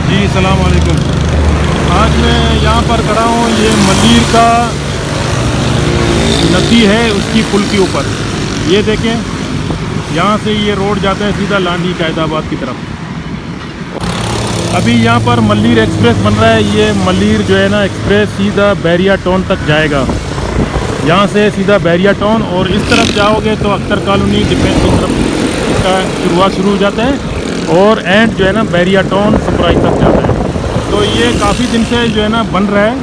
जी सलाम वालेकुम। आज मैं यहाँ पर खड़ा हूँ, ये मल्लीर का नदी है, उसकी पुल के ऊपर। ये देखें, यहाँ से ये रोड जाता है सीधा लांडी कैदाबाद की तरफ। अभी यहाँ पर मल्लीर एक्सप्रेस बन रहा है। ये मल्लीर जो है ना एक्सप्रेस सीधा बैरिया टाउन तक जाएगा। यहाँ से सीधा बैरिया टाउन और इस तरफ जाओगे तो अख्तर कॉलोनी डिफेंस की तरफ इसका शुरुआत शुरू हो जाता है और एंड जो है ना बैरिया टाउन सप्राइज तक जाता है। तो ये काफ़ी दिन से जो है ना बन रहा है,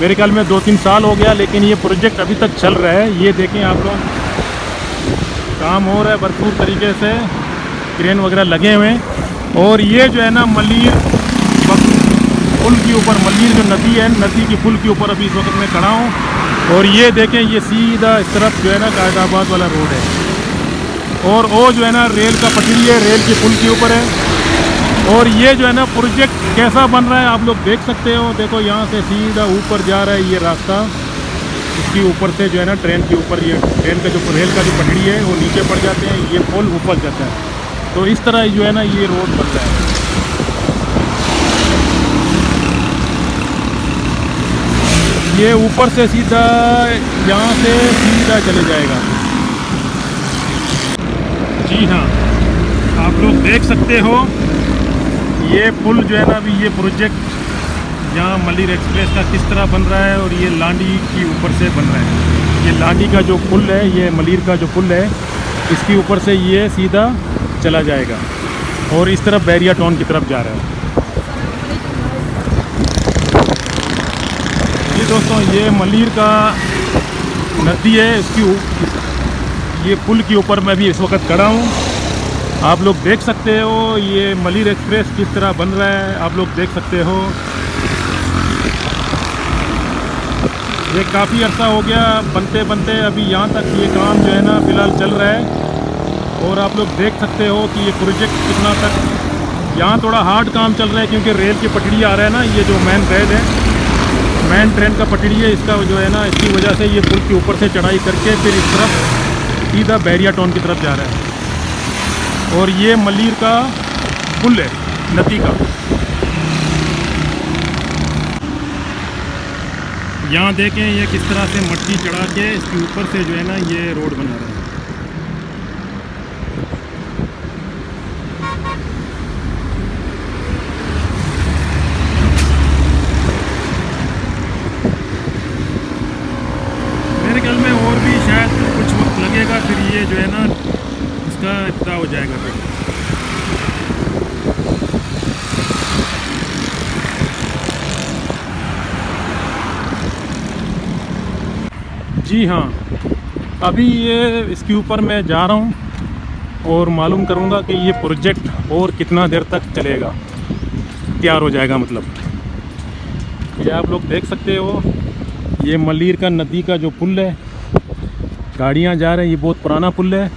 मेरे ख्याल में 2-3 साल हो गया, लेकिन ये प्रोजेक्ट अभी तक चल रहा है। ये देखें आप लोग, काम हो रहा है भरपूर तरीके से, क्रेन वगैरह लगे हुए हैं। और ये जो है ना मल्लीर पुल के ऊपर, मल्लीर जो नदी है, नदी की पुल के ऊपर अभी इस वक्त मैं खड़ा हूँ। और ये देखें, ये सीधा इस तरफ जो है ना कैदाबाद वाला रोड है और वो जो है ना रेल का पटरी है, रेल के पुल के ऊपर है। और ये जो है ना प्रोजेक्ट कैसा बन रहा है आप लोग देख सकते हो। देखो, यहाँ से सीधा ऊपर जा रहा है ये रास्ता, इसके ऊपर से जो है ना ट्रेन के ऊपर, ये ट्रेन का जो रेल का जो पटरी है वो नीचे पड़ जाते हैं, ये पुल ऊपर जाता है। तो इस तरह जो है ना ये रोड बन रहा है। ये ऊपर से सीधा यहाँ से सीधा चले जाएगा। जी हाँ, आप लोग देख सकते हो ये पुल जो है ना, अभी ये प्रोजेक्ट यहाँ मल्लीर एक्सप्रेस का किस तरह बन रहा है और ये लांडी की ऊपर से बन रहा है। ये लांडी का जो पुल है, ये मल्लीर का जो पुल है, इसके ऊपर से ये सीधा चला जाएगा और इस तरफ बैरिया टाउन की तरफ जा रहा है। ये दोस्तों, ये मल्लीर का नदी है, इसकी ये पुल के ऊपर मैं भी इस वक्त खड़ा हूँ। आप लोग देख सकते हो ये मल्लीर एक्सप्रेस किस तरह बन रहा है, आप लोग देख सकते हो। ये काफ़ी अर्सा हो गया बनते बनते, अभी यहाँ तक ये काम जो है ना फ़िलहाल चल रहा है। और आप लोग देख सकते हो कि ये प्रोजेक्ट कितना तक, यहाँ थोड़ा हार्ड काम चल रहा है क्योंकि रेल की पटड़ी आ रहा है ना, ये जो मेन रेल है, मेन ट्रेन का पटड़ी है, इसका जो है ना, इसकी वजह से ये पुल के ऊपर से चढ़ाई करके फिर इस तरफ सीधा बैरिया टाउन की तरफ जा रहा है। और ये मल्लीर का पुल है नदी का। यहाँ देखें ये किस तरह से मट्टी चढ़ा के इसके ऊपर से जो है ना ये रोड बना रहा है। मेरे ख्याल में और भी शायद कुछ वक्त लगेगा, फिर ये जो है ना इसका इब्तिदा हो जाएगा। फिर जी हाँ, अभी ये इसके ऊपर मैं जा रहा हूँ और मालूम करूँगा कि ये प्रोजेक्ट और कितना देर तक चलेगा, तैयार हो जाएगा। मतलब ये आप लोग देख सकते हो, ये मल्लीर का नदी का जो पुल है, गाड़ियाँ जा रहे हैं, ये बहुत पुराना पुल है।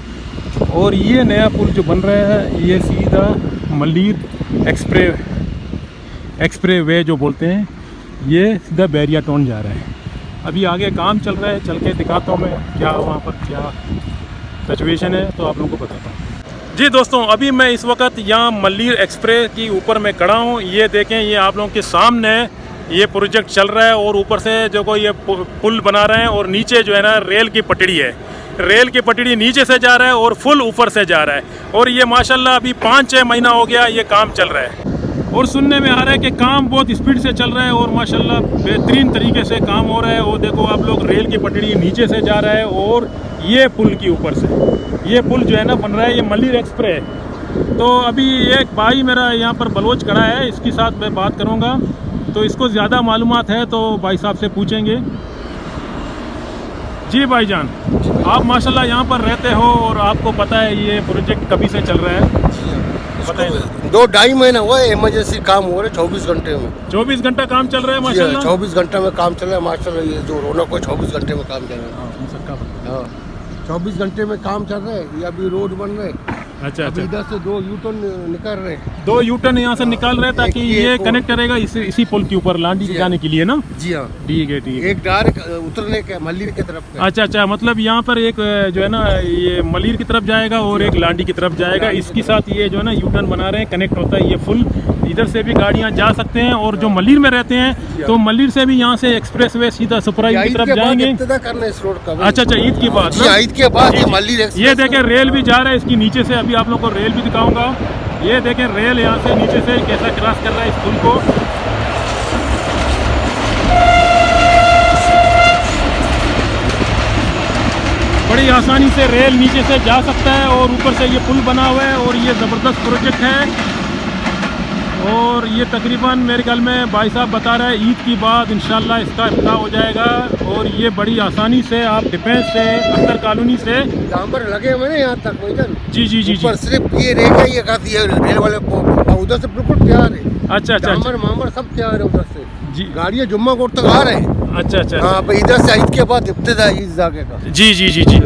और ये नया पुल जो बन रहा है, ये सीधा मल्लीर एक्सप्रेस वे जो बोलते हैं, ये सीधा बैरिया टाउन जा रहा है। अभी आगे काम चल रहा है, चल के दिखाता हूँ मैं क्या वहाँ पर क्या सिचुएशन है, तो आप लोगों को बताता हूँ। जी दोस्तों, अभी मैं इस वक्त यहाँ मल्लीर एक्सप्रेस की ऊपर मैं खड़ा हूँ। ये देखें, ये आप लोगों के सामने ये प्रोजेक्ट चल रहा है और ऊपर से जो को ये पुल बना रहे हैं और नीचे जो है ना रेल की पटड़ी है, रेल की पटड़ी नीचे से जा रहा है और फुल ऊपर से जा रहा है। और ये माशाल्लाह अभी 5-6 महीना हो गया ये काम चल रहा है और सुनने में आ रहा है कि काम बहुत स्पीड से चल रहा है और माशाल्लाह बेहतरीन तरीके से काम हो रहा है। और देखो आप लोग, रेल की पटड़ी नीचे से जा रहा है और ये पुल के ऊपर से ये पुल जो है ना बन रहा है, ये मल्लीर एक्सप्रेस। तो अभी एक भाई मेरा यहाँ पर बलोच खड़ा है, इसके साथ मैं बात करूँगा, तो इसको ज़्यादा मालूमात है तो भाई साहब से पूछेंगे। जी भाईजान, आप माशाल्लाह यहाँ पर रहते हो और आपको पता है ये प्रोजेक्ट कभी से चल रहा है? बताइए। 2-2.5 महीना हुआ है, इमरजेंसी काम हो रहा है 24 घंटे में। 24 घंटा काम चल रहा है माशाल्लाह। 24 घंटे में काम चल रहा है माशाल्लाह। ये जो रौनक है 24 घंटे में काम चल रहा है। हाँ, 24 घंटे में काम चल रहा है। ये अभी रोड बन रहे हैं। अच्छा अच्छा, इधर से 2 यूटर्न निकल रहे हैं। 2 यूटर्न यहाँ से निकाल रहे हैं ताकि ये कनेक्ट करेगा इसी पुल के ऊपर लांडी जाने के लिए ना। जी हाँ, ठीक है ठीक है। एक डायरेक्ट उतरने के मल्लीर की तरफ। अच्छा अच्छा, मतलब यहाँ पर एक जो है ना ये मल्लीर की तरफ जाएगा और एक लांडी की तरफ जाएगा। इसके साथ ये जो है ना यूटर्न बना रहे हैं, कनेक्ट होता है ये फुल इधर से भी गाड़ियाँ जा सकते हैं। और जो मल्लीर में रहते हैं तो मल्लीर से भी यहाँ से एक्सप्रेस वे सीधा सुपराई की तरफ जाएंगे। करना इस रोड का। अच्छा अच्छा, ईद की बात ना, ईद के बाद ये मल्लीर एक्सप्रेस। ये देखें रेल भी जा रहा है इसकी नीचे से, अभी आप लोगों को रेल भी दिखाऊंगा। ये देखें रेल यहाँ से नीचे से कैसा क्रॉस कर रहा है इस पुल को। बड़ी आसानी से रेल नीचे से जा सकता है और ऊपर से ये पुल बना हुआ है और ये ज़बरदस्त प्रोजेक्ट है। और ये तकरीबन मेरे ख्याल में भाई साहब बता रहे हैं ईद की बाद इंशाल्लाह इसका इफ्ताह हो जाएगा। और ये बड़ी आसानी से आप डिफेंस से अख्तर कॉलोनी से डांबर लगे हुए हैं यहाँ तक। जी जी जी जी, सिर्फ ये रहेगा, ये काफी है रेल वाले उधर से बिल्कुल तैयार है। अच्छा अच्छा, मामर सब तैयार है उधर से जी, गाड़ियाँ जुम्मा कोट तक आ रहे हैं। अच्छा अच्छा, हाँ भाई, इधर से ईद के बाद इब्तिदा ईद जाके का। जी जी जी जी,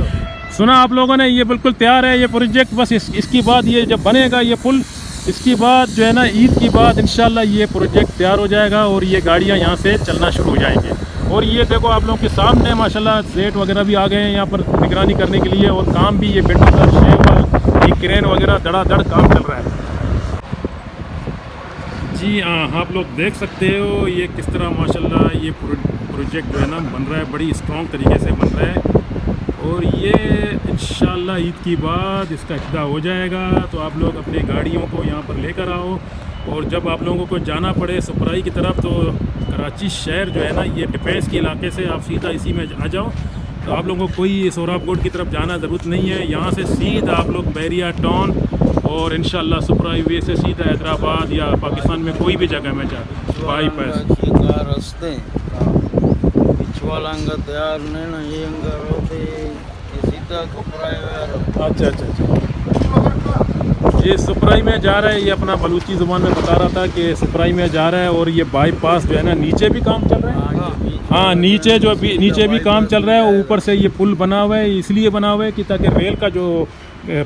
सुना आप लोगों ने, ये बिल्कुल तैयार है ये प्रोजेक्ट। बस इसकी बाद ये जब बनेगा ये पुल, इसकी बाद जो है ना ईद की बाद इंशाल्लाह ये प्रोजेक्ट तैयार हो जाएगा और ये गाड़ियाँ यहाँ से चलना शुरू हो जाएंगे। और ये देखो आप लोगों के सामने माशाल्लाह सेट वगैरह भी आ गए हैं यहाँ पर निगरानी करने के लिए। और काम भी ये बिल्डर शेवर, ये क्रेन वगैरह धड़ाधड़ काम चल रहा है। जी हाँ, आप लोग देख सकते हो ये किस तरह माशाल्लाह ये प्रोजेक्ट जो है ना बन रहा है, बड़ी स्ट्रॉन्ग तरीके से बन रहा है। और ये इंशाल्लाह ईद की बाद इसका इफ्ताह हो जाएगा। तो आप लोग अपनी गाड़ियों को यहाँ पर लेकर आओ। और जब आप लोगों को जाना पड़े सुपराई की तरफ, तो कराची शहर जो है ना ये डिफेंस के इलाके से आप सीधा इसी में आ जाओ। तो आप लोगों को कोई सोहराबकोट की तरफ जाना ज़रूरत नहीं है। यहाँ से सीधा आप लोग बैरिया टाउन और इंशाल्लाह सुपराई वे से सीधा हैदराबाद या पाकिस्तान में कोई भी जगह में जा बाईपास रस्ते तैयार नहीं ना, ये सीधा अच्छा अच्छा अच्छा, ये सुपराई में जा रहा है। ये अपना बलूची ज़ुबान में बता रहा था कि सुपराई में जा रहा है। और ये बाईपास जो है ना नीचे भी काम चल रहा है। हाँ, नीचे भी काम चल रहा है। ऊपर से ये पुल बना हुआ है, इसलिए बना हुआ है कि ताकि रेल का जो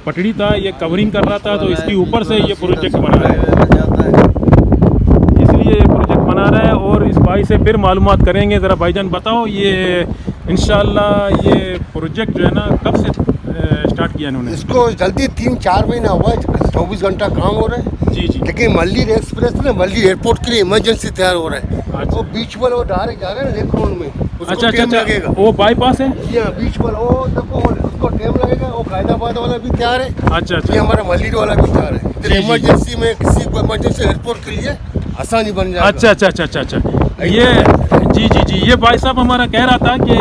पटड़ी था ये कवरिंग कर रहा था, तो इसके ऊपर से ये प्रोजेक्ट बना रहा है, इसलिए ये प्रोजेक्ट बना रहा है। और इस भाई से फिर मालूमात करेंगे। ज़रा भाईजान बताओ ये इंशाल्लाह ये प्रोजेक्ट जो है ना कब से स्टार्ट किया इन्होंने? इसको जल्दी 3-4 महीना हुआ है, 24 घंटा काम हो रहा है। जी जी, लेकिन मल्लीर एक्सप्रेस ना मल्लीर एयरपोर्ट के लिए इमरजेंसी तैयार हो रहा है। अच्छा। वो बीच वाला वो डायरेक्ट जा रहा है लेक रोड में, उसको अच्छा टाइम अच्छा लगेगा। वो बाईपास है। हाँ, बीच वाला वो देखो उसको टाइम लगेगा। वो कायदाबाद वाला भी तैयार है। अच्छा अच्छा, ये हमारा मल्लीर वाला भी तैयार है। जी, जी। इमरजेंसी में किसी को इमरजेंसी एयरपोर्ट के लिए आसानी बन जाएगा। अच्छा अच्छा अच्छा अच्छा अच्छा, ये जी जी जी, ये भाई साहब हमारा कह रहा था कि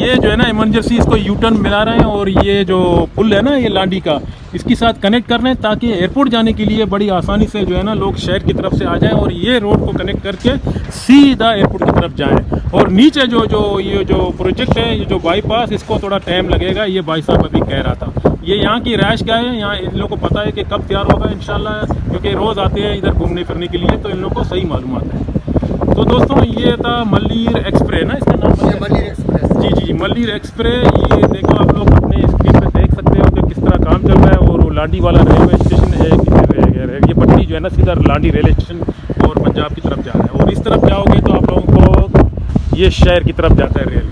ये जो है ना इमरजेंसी इसको यू टर्न मिला रहे हैं। और ये जो पुल है ना ये लांडी का, इसके साथ कनेक्ट कर रहे हैं ताकि एयरपोर्ट जाने के लिए बड़ी आसानी से जो है ना लोग शहर की तरफ से आ जाएं और ये रोड को कनेक्ट करके सीधा एयरपोर्ट की तरफ जाएं। और नीचे ये जो प्रोजेक्ट है, ये जो बाईपास, इसको थोड़ा टाइम लगेगा, ये भाई साहब अभी कह रहा था। ये यहाँ की रहायश क्या है, यहाँ इन लोगों को पता है कि कब तैयार होगा इंशाल्लाह, क्योंकि रोज़ आते हैं इधर घूमने फिरने के लिए, तो इन लोगों को सही मालूमात है। तो दोस्तों ये था मल्लीर एक्सप्रेस ना, इसका नाम है मल्लीर एक्सप्रेस। जी जी जी, मल्लीर एक्सप्रेस। ये देखो आप लोग अपने स्क्रीन पे देख सकते हो कि किस तरह काम चल रहा है। और वो लांडी वाला रेलवे स्टेशन है, ये पटरी जो है ना सीधा लांडी रेलवे स्टेशन और पंजाब की तरफ जा रहा है। और इस तरफ जाओगे तो आप लोगों को ये शहर की तरफ जाता है रेल।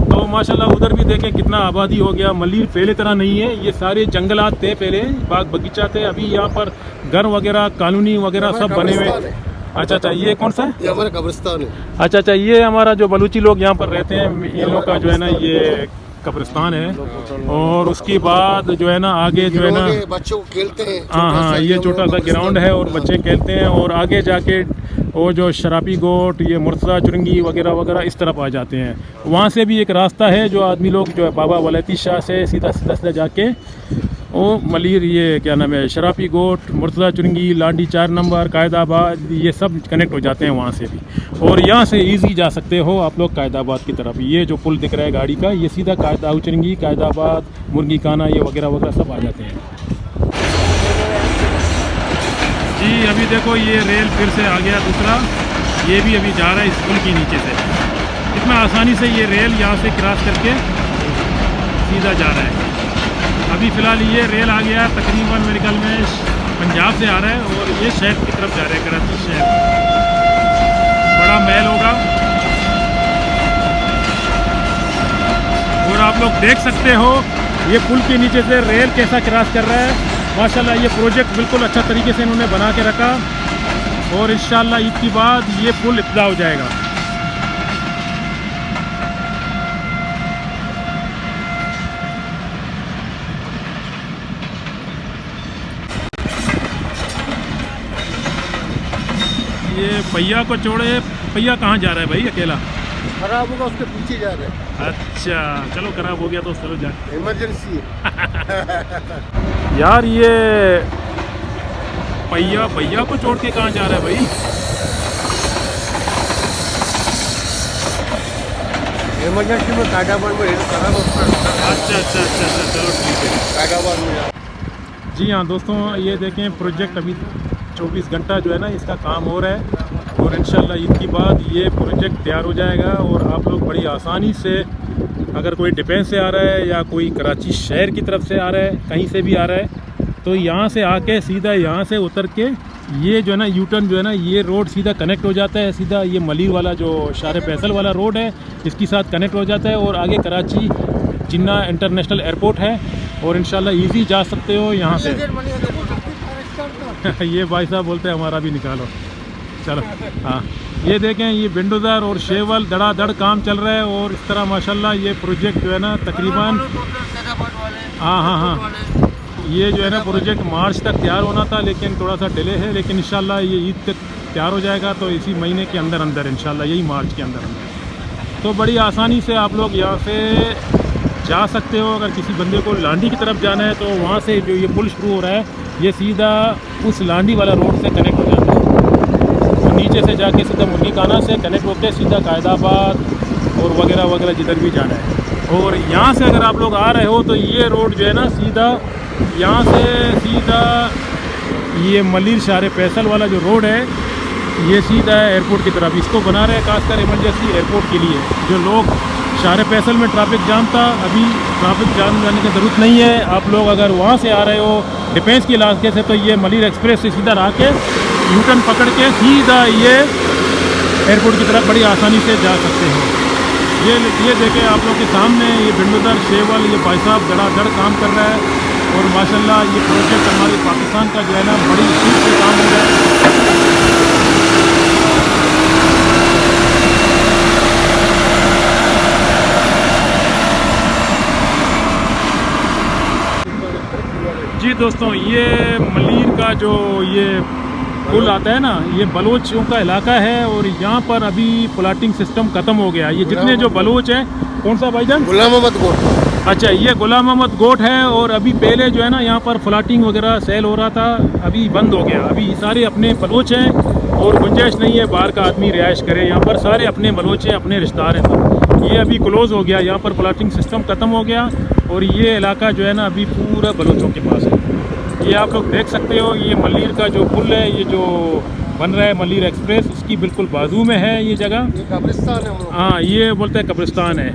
तो माशाल्लाह उधर भी देखें कितना आबादी हो गया। मल्लीर पहले तरह नहीं है, ये सारे जंगलात थे, पहले बाग बगीचा थे। अभी यहाँ पर घर वगैरह कॉलोनी वगैरह सब बने हुए। अच्छा अच्छा, ये कौन सा है? ये हमारा कब्रिस्तान है। अच्छा अच्छा, ये हमारा जो बलूची लोग यहाँ पर रहते हैं, इन लोग का जो है ना ये कब्रिस्तान है। और उसके बाद जो है ना आगे जो है ना बच्चों खेलते हैं। हाँ हाँ, ये छोटा सा ग्राउंड है और बच्चे खेलते हैं। और आगे जाके वो जो शराबी गोट, ये मुर्तज़ा चुरंगी वगैरह वगैरह इस तरफ आ जाते हैं। वहाँ से भी एक रास्ता है जो आदमी लोग जो है बाबा वलैती शाह से सीधा सीधा जाके वो मल्लीर, ये क्या नाम है, शराबी गोट, मुर्तज़ा चुरंगी, लांडी 4 नंबर, कायदाबाद, ये सब कनेक्ट हो जाते हैं वहाँ से भी। और यहाँ से इजी जा सकते हो आप लोग कायदाबाद की तरफ। ये जो पुल दिख रहा है गाड़ी का, ये सीधा कायदा चुरंगी, कायदाबाद, मुर्गी खाना, ये वगैरह वगैरह सब आ जाते हैं। जी अभी देखो ये रेल फिर से आ गया दूसरा, ये भी अभी जा रहा है इस पुल के नीचे से। कितना आसानी से ये रेल यहाँ से क्रॉस करके सीधा जा रहा है। अभी फ़िलहाल ये रेल आ गया तकरीबन मेरे ख्याल में पंजाब से आ रहा है और ये शहर की तरफ जा रहा है, कराची शहर। बड़ा महल होगा। और आप लोग देख सकते हो ये पुल के नीचे से रेल कैसा क्रॉस कर रहा है। माशाल्लाह ये प्रोजेक्ट बिल्कुल अच्छा तरीके से इन्होंने बना के रखा। और इंशाल्लाह ईद के बाद ये पुल इब्तिदा हो जाएगा। ये पहिया को छोड़े, पहिया कहाँ जा रहा है भाई अकेला? खराब होगा उसके पीछे जा रहे हैं। अच्छा चलो, खराब हो गया तो चलो जा। इमरजेंसी यार ये पहिया को छोड़ के कहाँ जा रहा है भाई? इमरजेंसी में कायदाबाद में खराब होता है। अच्छा चलो ठीक है। कायदाबाद में जी हाँ दोस्तों, ये देखें प्रोजेक्ट अभी 24 घंटा जो है ना इसका काम हो रहा है और इंशाल्लाह ईद के बाद ये प्रोजेक्ट तैयार हो जाएगा और आप लोग बड़ी आसानी से, अगर कोई डिफेंस से आ रहा है या कोई कराची शहर की तरफ से आ रहा है, कहीं से भी आ रहा है, तो यहाँ से आके सीधा यहाँ से उतर के ये जो है ना यूटर्न जो है ना ये रोड सीधा कनेक्ट हो जाता है, सीधा ये मलिर वाला जो शार फैसल वाला रोड है इसके साथ कनेक्ट हो जाता है और आगे कराची जिन्ना इंटरनेशनल एयरपोर्ट है और इंशाल्लाह ईजी जा सकते हो यहाँ से। ये भाई साहब बोलते हैं हमारा भी निकालो। चलो हाँ, ये देखें ये बिंडोज़र और शेवल धड़ाधड़ काम चल रहा है और इस तरह माशाल्लाह ये प्रोजेक्ट जो है ना तकरीबन हाँ ये जो है ना प्रोजेक्ट मार्च तक तैयार होना था लेकिन थोड़ा सा डिले है, लेकिन इंशाल्लाह ये ईद तक तैयार हो जाएगा, तो इसी महीने के अंदर इंशाल्लाह, यही मार्च के अंदर। तो बड़ी आसानी से आप लोग यहाँ से जा सकते हो। अगर किसी बंदे को लांडी की तरफ जाना है तो वहाँ से जो ये पुल शुरू हो रहा है ये सीधा उस लांडी वाला रोड से कनेक्ट हो जाता है और नीचे से जाके सीधा मुर्गी खाना से कनेक्ट होकर सीधा कायदाबाद और वगैरह जिधर भी जाना है। और यहाँ से अगर आप लोग आ रहे हो तो ये रोड जो है ना सीधा यहाँ से सीधा ये मलिर शार फैसल वाला जो रोड है ये सीधा है एयरपोर्ट की तरफ। इसको बना रहे हैं खासकर इमरजेंसी एयरपोर्ट के लिए। जो लोग शार फैसल में ट्रैफिक जाम था, अभी ट्रैफिक जाम जाने की ज़रूरत नहीं है। आप लोग अगर वहाँ से आ रहे हो डिफेंस के इलाके से तो ये मलिर एक्सप्रेस से सीधा आके यूटर्न पकड़ के सीधा ये एयरपोर्ट की तरफ बड़ी आसानी से जा सकते हैं। ये देखें आप लोग के सामने ये बिंडोज़र शेवल ये भाई साहब धड़ाधड़ काम कर रहा है और माशाल्लाह ये प्रोजेक्ट हमारे पाकिस्तान का जो है ना बड़ी स्पीड से काम हो रहा है। जी दोस्तों, ये मलिर का जो ये पुल आता है ना ये बलोचों का इलाका है और यहाँ पर अभी प्लाटिंग सिस्टम ख़त्म हो गया। ये जितने जो बलोच हैं, कौन सा भाईजान? गुलाम मोहम्मद गोट। अच्छा, ये गुलाम मोहम्मद गोट है और अभी पहले जो है ना यहाँ पर फ्लाटिंग वगैरह सेल हो रहा था, अभी बंद हो गया। अभी सारे अपने बलोच हैं और गुंजाइश नहीं है बाहर का आदमी रिहाइश करे। यहाँ पर सारे अपने बलोच हैं, अपने रिश्तेदार हैं। ये अभी क्लोज़ हो गया, यहाँ पर प्लाटिंग सिस्टम ख़त्म हो गया और ये इलाका जो है ना अभी पूरा बलोचों के पास है। ये आप लोग देख सकते हो, ये मलिर का जो पुल है, ये जो बन रहा है मलिर एक्सप्रेस, उसकी बिल्कुल बाजू में है ये जगह। ये कब्रिस्तान है। हाँ, ये बोलते हैं कब्रिस्तान है।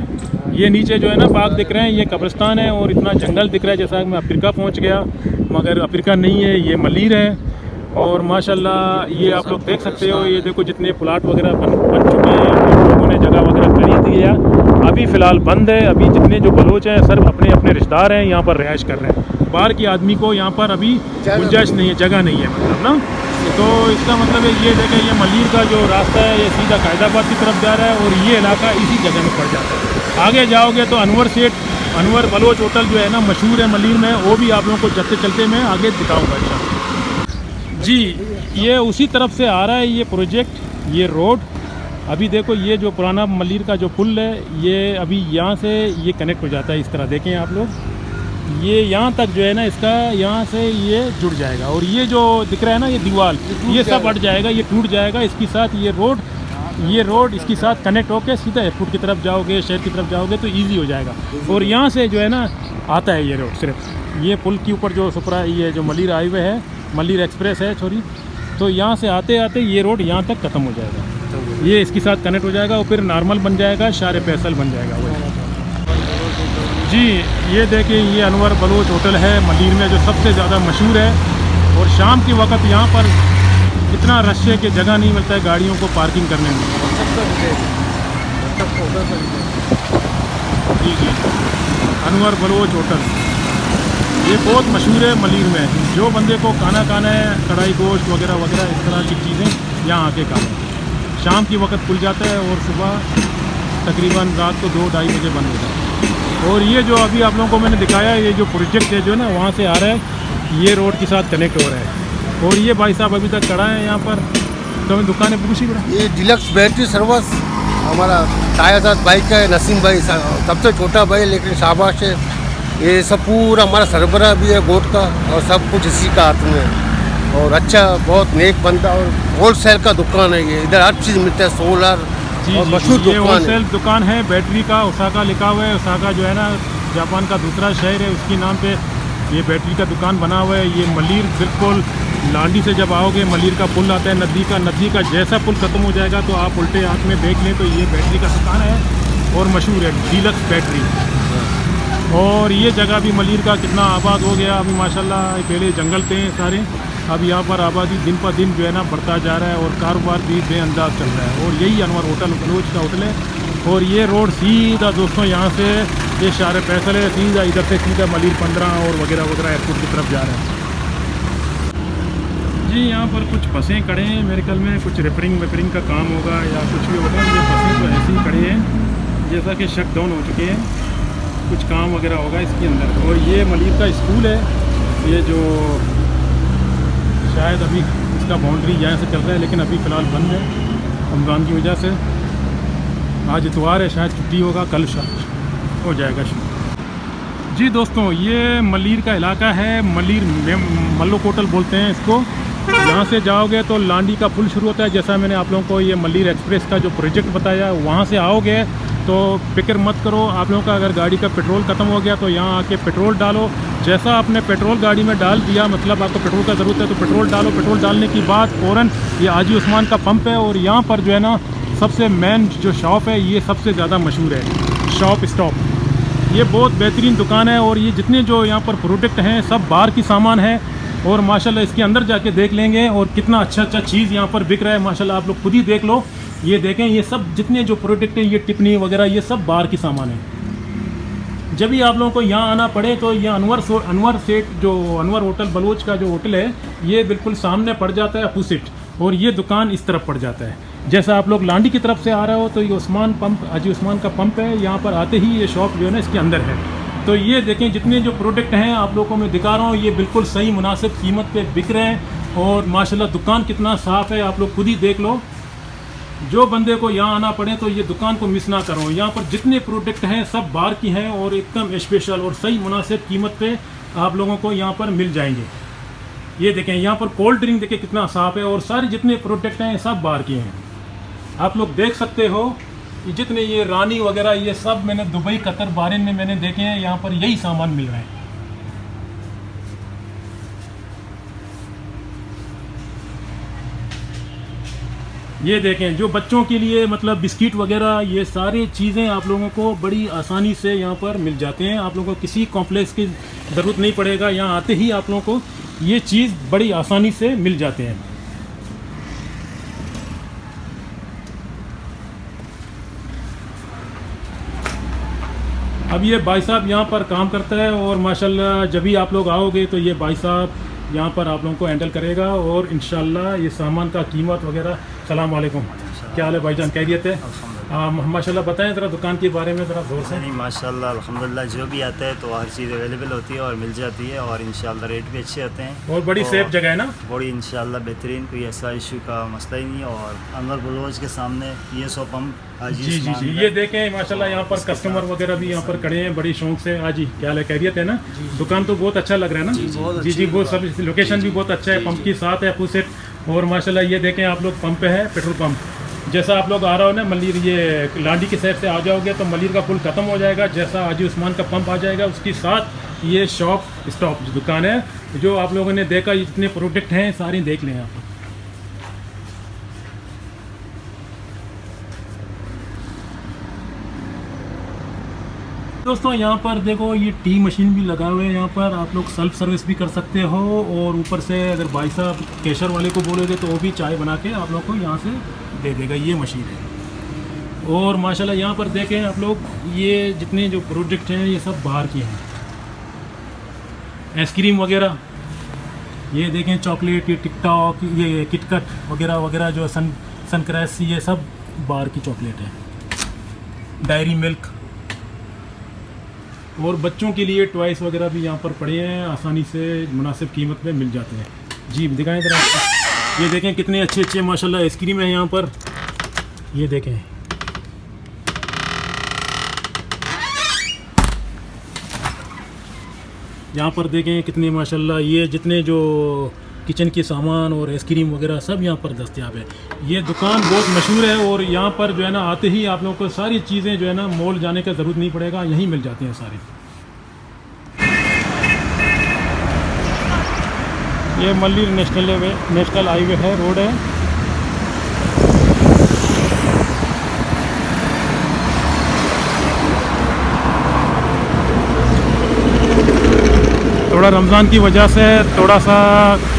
ये नीचे जो है ना बाग दिख रहे हैं ये कब्रिस्तान है और इतना जंगल दिख रहा है जैसा मैं अफ्रीका पहुंच गया, मगर अफ्रीका नहीं है, ये मलिर है। और माशाल्लाह ये आप लोग देख सकते हो, ये देखो जितने प्लाट वगैरह बन चुके हैं और लोगों ने जगह वगैरह खरीद लिया। अभी फ़िलहाल बंद है। अभी जितने जो बलोच हैं सब अपने अपने रिश्तेदार हैं, यहाँ पर रिहाइश कर रहे हैं। बाहर के आदमी को यहाँ पर अभी गुंजाइश नहीं है, जगह नहीं है मतलब ना। तो इसका मतलब है ये देखें, ये मलिर का जो रास्ता है ये सीधा कायदाबाद की तरफ जा रहा है और ये इलाका इसी जगह में पड़ जाता है। आगे जाओगे तो अनवर बलोच होटल जो है ना मशहूर है मलिर में, वो भी आप लोगों को चलते चलते मैं आगे दिखाऊंगा इंशाल्लाह। जी, ये उसी तरफ से आ रहा है ये प्रोजेक्ट, ये रोड। अभी देखो ये जो पुराना मलिर का जो पुल है ये अभी यहाँ से ये कनेक्ट हो जाता है। इस तरह देखें आप लोग, ये यहाँ तक जो है ना इसका यहाँ से ये जुड़ जाएगा और ये जो दिख रहा है ना ये दीवार, ये सब हट जाएगा, ये टूट जाएगा। इसके साथ ये रोड इसके साथ कनेक्ट होकर सीधा एयरपोर्ट की तरफ जाओगे, शहर की तरफ जाओगे तो इजी हो जाएगा। और यहाँ से जो है ना आता है ये रोड, सिर्फ ये पुल के ऊपर जो सुपरा ये जो मलिर हाईवे है, मलिर एक्सप्रेस है सॉरी, तो यहाँ से आते आते ये रोड यहाँ तक ख़त्म हो जाएगा। ये इसके साथ कनेक्ट हो जाएगा और फिर नॉर्मल बन जाएगा, शार फैसल बन जाएगा वो। जी, ये देखिए ये अनवर बलोच होटल है मलिर में जो सबसे ज़्यादा मशहूर है और शाम के वक्त यहाँ पर इतना रश है कि जगह नहीं मिलता है गाड़ियों को पार्किंग करने में। जी, अनवर बलोच होटल, ये बहुत मशहूर है मलीर में। जो बंदे को खाना है कढ़ाई गोश्त वगैरह वगैरह इस तरह की चीज़ें यहाँ आके खाएं। शाम की वक्त खुल जाता है और सुबह तकरीबन रात को 2-2:30 बजे बंद होता है। और ये जो अभी आप लोगों को मैंने दिखाया, ये जो प्रोजेक्ट है जो है ना वहाँ से आ रहा है, ये रोड के साथ कनेक्ट हो रहा है। और ये भाई साहब अभी तक खड़ा है यहाँ पर, तो हमें दुकान है पूछी बड़ा। ये डिलक्स बैटरी सर्विस हमारा तायाजाद भाई का है, नसीम भाई सबसे छोटा भाई लेकिन शाबाश है। ये सब पूरा हमारा सरबराह भी है गोट का और सब कुछ इसी का हाथ में है। और अच्छा बहुत नेक बंदा और होलसेल का दुकान है ये, इधर हर चीज़ मिलता है, सोलर और मशहूर ये दुकान होलसेल है। दुकान है बैटरी का। ओसाका लिखा हुआ है। ओसाका जो है ना जापान का दूसरा शहर है, उसके नाम पे ये बैटरी का दुकान बना हुआ है। ये मलीर बिल्कुल लांडी से जब आओगे मलीर का पुल आता है नदी का जैसा पुल ख़त्म हो जाएगा तो आप उल्टे हाथ में देख लें तो ये बैटरी का दुकान है और मशहूर है डीलक्स बैटरी। और ये जगह भी मलीर का कितना आबाद हो गया अभी माशाल्लाह। पहले जंगल थे सारे, अब यहाँ पर आबादी दिन पर दिन जो है ना बढ़ता जा रहा है और कारोबार भी बेअंदाज चल रहा है। और यही अनवर होटल बलोच का होटल है। और ये रोड सीधा दोस्तों यहाँ से ये शार फैसल है, सीधा इधर से सीधा मलीर 15 और वगैरह वगैरह एयरपोर्ट की तरफ जा रहे हैं जी। यहाँ पर कुछ बसें खड़े हैं, मेरे ख्याल में कुछ रिपेयरिंग का काम होगा या कुछ भी होगा। ये बसें तो ऐसे ही खड़ी हैं जैसा कि शट डाउन हो चुके हैं, कुछ काम वगैरह होगा इसके अंदर। और ये मलीर का स्कूल है, ये जो शायद अभी इसका बाउंड्री यहाँ से चल रहा है लेकिन अभी फ़िलहाल बंद है रमज़ान की वजह से। आज इतवार है, शायद छुट्टी होगा, कल हो जाएगा शुरू जी। दोस्तों ये मलीर का इलाका है, मलीर मल्लो कोटल बोलते हैं इसको। यहाँ से जाओगे तो लांडी का पुल शुरू होता है। जैसा मैंने आप लोगों को ये मलीर एक्सप्रेस का जो प्रोजेक्ट बताया, वहाँ से आओगे तो फिक्र मत करो। आप लोगों का अगर गाड़ी का पेट्रोल ख़त्म हो गया तो यहाँ आके पेट्रोल डालो। जैसा आपने पेट्रोल गाड़ी में डाल दिया, मतलब आपको पेट्रोल का ज़रूरत है तो पेट्रोल डालो। पेट्रोल डालने के बाद फ़ौरन ये हाजी उस्मान का पंप है और यहाँ पर जो है ना सबसे मेन जो शॉप है, ये सबसे ज़्यादा मशहूर है शॉप स्टॉप। ये बहुत बेहतरीन दुकान है और ये जितने जो यहाँ पर प्रोडक्ट हैं सब बाहर की सामान है। और माशाल्लाह इसके अंदर जाके देख लेंगे और कितना अच्छा चीज़ यहाँ पर बिक रहा है माशाल्लाह। आप लोग खुद ही देख लो, ये देखें, ये सब जितने जो प्रोडक्ट हैं, ये टिप्पणी वगैरह, ये सब बाहर की सामान है। जब भी आप लोगों को यहाँ आना पड़े तो ये अनवर सेठ जो अनवर होटल बलोच का जो होटल है, ये बिल्कुल सामने पड़ जाता है अपोजिट, और ये दुकान इस तरफ पड़ जाता है। जैसा आप लोग लांडी की तरफ से आ रहे हो तो ये उस्मान पंप, हाजी उस्मान का पंप है। यहाँ पर आते ही ये शॉप जो है ना इसके अंदर है। तो ये देखें जितने जो प्रोडक्ट हैं आप लोगों को मैं दिखा रहा हूँ, ये बिल्कुल सही मुनासिब कीमत पे बिक रहे हैं। और माशाल्लाह दुकान कितना साफ़ है, आप लोग खुद ही देख लो। जो बंदे को यहाँ आना पड़े तो ये दुकान को मिस ना करो। यहाँ पर जितने प्रोडक्ट हैं सब बाहर की हैं और एकदम स्पेशल और सही मुनासिब कीमत पे आप लोगों को यहाँ पर मिल जाएंगे। ये देखें यहाँ पर कोल्ड ड्रिंक देखें कितना साफ़ है और सारे जितने प्रोडक्ट हैं सब बाहर के हैं। आप लोग देख सकते हो कि जितने ये रानी वगैरह ये सब मैंने दुबई, कतर, बहरीन में मैंने देखे हैं, यहाँ पर यही सामान मिल रहा है। ये देखें जो बच्चों के लिए मतलब बिस्किट वगैरह, ये सारी चीज़ें आप लोगों को बड़ी आसानी से यहाँ पर मिल जाते हैं। आप लोगों को किसी कॉम्प्लेक्स की ज़रूरत नहीं पड़ेगा, यहाँ आते ही आप लोगों को ये चीज़ बड़ी आसानी से मिल जाते हैं। अब ये भाई साहब यहाँ पर काम करता है और माशाल्लाह जब भी आप लोग आओगे तो ये भाई साहब यहाँ पर आप लोगों को हैंडल करेगा और इंशाल्लाह ये सामान का कीमत वगैरह। सलाम वालेकुम, क्या हाल है भाईजान, खैरियत है? माशाल्लाह बताएं ज़रा दुकान के बारे में ज़रा जोर से। नहीं माशाल्लाह अल्हम्दुलिल्लाह, जो भी आता है तो हर चीज़ अवेलेबल होती है और मिल जाती है और इंशाल्लाह रेट भी अच्छे होते हैं और बड़ी सेफ जगह है ना, बड़ी इंशाल्लाह बेहतरीन, कोई ऐसा इशू का मसला ही नहीं। और अनवर बलोच के सामने ये सो पंप जी जी जी, ये देखें माशाल्लाह यहाँ पर कस्टमर वगैरह भी यहाँ पर खड़े हैं बड़ी शौक से। हाँ जी, क्या हाल है, खैरियत है ना? दुकान तो बहुत अच्छा लग रहा है ना? जी जी, बहुत सब लोकेशन भी बहुत अच्छा है, पंप के साथ है अपोजिट। और माशाल्लाह ये देखें आप लोग पंप पे है, पेट्रोल पंप। जैसा आप लोग आ रहे हो ना मलीर, ये लांडी के साइड से आ जाओगे तो मलीर का पुल ख़त्म हो जाएगा, जैसा हाजी उस्मान का पंप आ जाएगा उसके साथ ये शॉप स्टॉप जो दुकान है, जो आप लोगों ने देखा जितने प्रोडक्ट हैं सारे देख लें आप। दोस्तों यहाँ पर देखो ये टी मशीन भी लगा हुआ है, यहाँ पर आप लोग सेल्फ सर्विस भी कर सकते हो। और ऊपर से अगर भाई साहब केशर वाले को बोलोगे तो वो भी चाय बना के आप लोग को यहाँ से दे देगा, ये मशीन है। और माशाल्लाह यहाँ पर देखें आप लोग, ये जितने जो प्रोडक्ट हैं ये सब बाहर के हैं। आइसक्रीम वगैरह, ये देखें चॉकलेट, ये टिकटॉक, ये किटकट वगैरह वगैरह जो सनक्रैश, ये सब बार की चॉकलेट है। डायरी मिल्क और बच्चों के लिए टॉयस वगैरह भी यहाँ पर पड़े हैं, आसानी से मुनासिब कीमत में मिल जाते हैं। जी दिखाएं जरा, ये देखें कितने अच्छे अच्छे माशाल्लाह आइसक्रीम है यहाँ पर। ये देखें, यहाँ पर देखें कितने माशाल्लाह, ये जितने जो किचन के सामान और आइसक्रीम वगैरह सब यहाँ पर दस्तयाब है। ये दुकान बहुत मशहूर है और यहाँ पर जो है ना आते ही आप लोगों को सारी चीज़ें जो है ना मॉल जाने का ज़रूरत नहीं पड़ेगा, यहीं मिल जाती हैं सारी। ये मल्लीर नेशनल हाईवे है, रोड है। थोड़ा रमज़ान की वजह से थोड़ा सा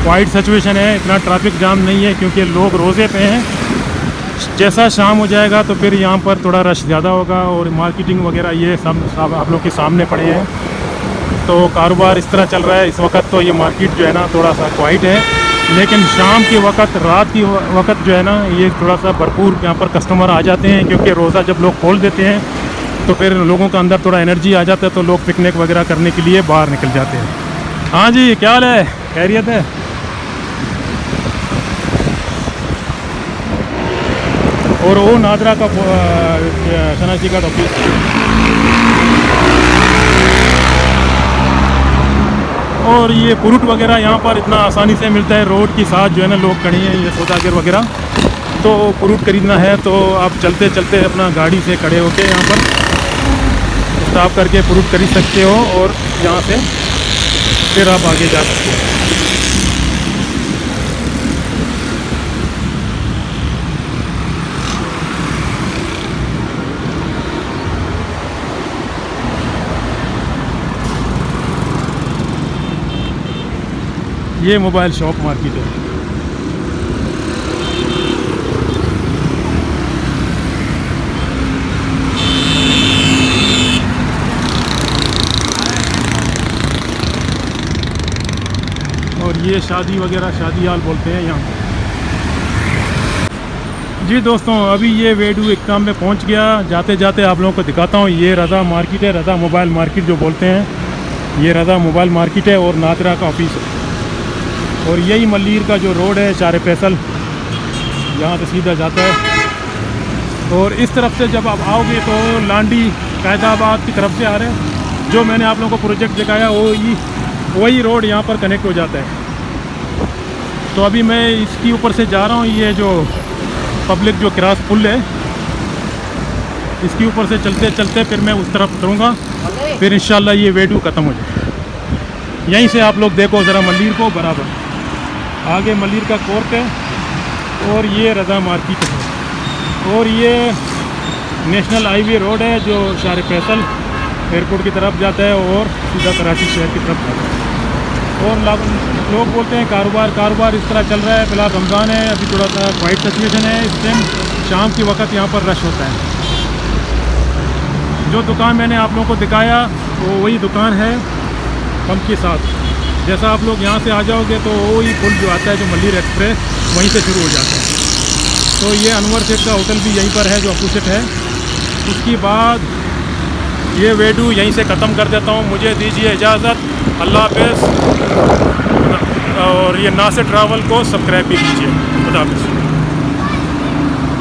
वाइड सिचुएशन है, इतना ट्रैफिक जाम नहीं है क्योंकि लोग रोज़े पे हैं। जैसा शाम हो जाएगा तो फिर यहाँ पर थोड़ा रश ज़्यादा होगा और मार्केटिंग वगैरह ये सब आप लोग के सामने पड़े हैं, तो कारोबार इस तरह चल रहा है। इस वक्त तो ये मार्केट जो है ना थोड़ा सा क्वाइट है, लेकिन शाम के वक्त, रात की वक्त जो है ना ये थोड़ा सा भरपूर यहाँ पर कस्टमर आ जाते हैं, क्योंकि रोज़ा जब लोग खोल देते हैं तो फिर लोगों के अंदर थोड़ा एनर्जी आ जाता है, तो लोग पिकनिक वगैरह करने के लिए बाहर निकल जाते हैं। हाँ जी, क्या हाल है, खैरियत है? और वो नादरा का शनासी का ऑफिस। और ये फ्रूट वगैरह यहाँ पर इतना आसानी से मिलता है, रोड के साथ जो है ना लोग खड़े हैं, ये सौदागर वगैरह, तो फ्रूट खरीदना है तो आप चलते चलते अपना गाड़ी से खड़े होके यहाँ पर स्टॉप करके फ्रूट खरीद सकते हो और यहाँ से फिर आप आगे जा सकते हो। ये मोबाइल शॉप मार्केट है। और ये शादी वगैरह, शादी हाल बोलते हैं यहाँ पे। जी दोस्तों, अभी ये वेडू इक्काम में पहुँच गया। जाते जाते आप लोगों को दिखाता हूँ, ये रज़ा मार्केट है, रज़ा मोबाइल मार्केट जो बोलते हैं, ये रज़ा मोबाइल मार्केट है और नादरा का ऑफिस है। और यही मल्लीर का जो रोड है शार फैसल, यहाँ से सीधा जाता है। और इस तरफ से जब आप आओगे तो लांडी कैदाबाद की तरफ से आ रहे हैं, जो मैंने आप लोगों को प्रोजेक्ट दिखाया वही रोड यहाँ पर कनेक्ट हो जाता है। तो अभी मैं इसके ऊपर से जा रहा हूँ, ये जो पब्लिक जो क्रॉस पुल है, इसके ऊपर से चलते चलते फिर मैं उस तरफ उतरूँगा, फिर इंशाल्लाह ये वेडू ख़त्म हो जाए। यहीं से आप लोग देखो ज़रा मल्लीर को बराबर, आगे मल्लीर का कोर्ट है और ये रज़ा मार्केट है और ये नेशनल हाईवे रोड है जो शार फैसल एयरपोर्ट की तरफ जाता है और सीधा कराची शहर की तरफ जाता है। और लोग बोलते हैं कारोबार इस तरह चल रहा है। फ़िलहाल रमज़ान है, अभी थोड़ा सा क्वाइट सिचुएशन है, इस टाइम शाम के वक्त यहाँ पर रश होता है। जो दुकान मैंने आप लोगों को दिखाया वो वही दुकान है पंप के साथ। जैसा आप लोग यहाँ से आ जाओगे तो वही पुल जो आता है जो मल्लीर एक्सप्रेस, वहीं से शुरू हो जाता है। तो ये अनवर सेठ का होटल भी यहीं पर है जो अपोजिट है। उसके बाद ये वेडू यहीं से ख़त्म कर देता हूँ, मुझे दीजिए इजाज़त, अल्लाह हाफ़िज़। और ये नासिर ट्रैवल को सब्सक्राइब भी कीजिए। खुदा हाफ़िज़।